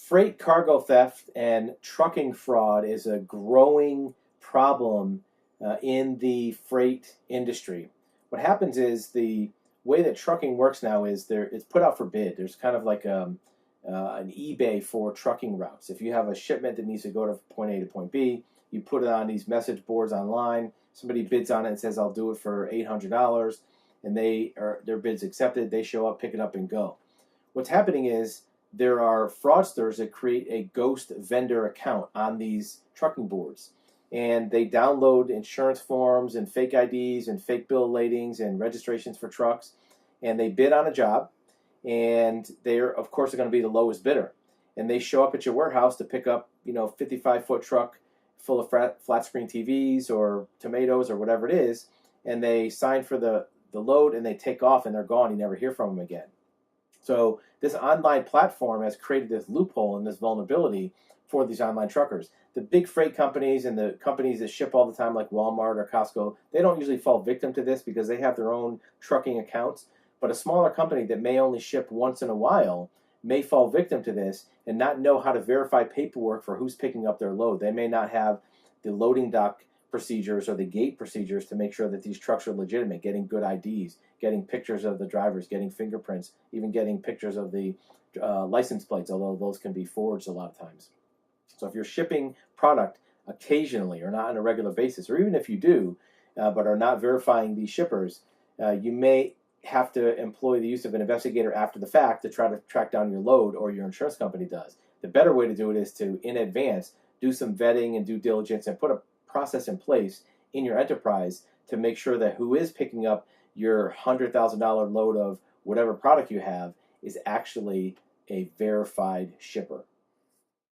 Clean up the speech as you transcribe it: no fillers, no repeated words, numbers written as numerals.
Freight cargo theft and trucking fraud is a growing problem in the freight industry. What happens is the way that trucking works now is it's put out for bid. There's kind of like an eBay for trucking routes. If you have a shipment that needs to go to point A to point B, you put it on these message boards online. Somebody bids on it and says, "I'll do it for $800," and their bid's accepted. They show up, pick it up, and go. What's happening is there are fraudsters that create a ghost vendor account on these trucking boards. And they download insurance forms and fake IDs and fake bill of ladings and registrations for trucks. And they bid on a job. And they're, of course, going to be the lowest bidder. And they show up at your warehouse to pick up, 55-foot truck full of flat screen TVs or tomatoes or whatever it is. And they sign for the load and they take off and they're gone. You never hear from them again. So this online platform has created this loophole and this vulnerability for these online truckers. The big freight companies and the companies that ship all the time like Walmart or Costco, they don't usually fall victim to this because they have their own trucking accounts. But a smaller company that may only ship once in a while may fall victim to this and not know how to verify paperwork for who's picking up their load. They may not have the loading dock procedures or the gate procedures to make sure that these trucks are legitimate, getting good IDs, getting pictures of the drivers, getting fingerprints, even getting pictures of the license plates, although those can be forged a lot of times. So if you're shipping product occasionally or not on a regular basis, or even if you do, but are not verifying these shippers, you may have to employ the use of an investigator after the fact to try to track down your load, or your insurance company does. The better way to do it is to, in advance, do some vetting and due diligence and put a process in place in your enterprise to make sure that who is picking up your $100,000 load of whatever product you have is actually a verified shipper.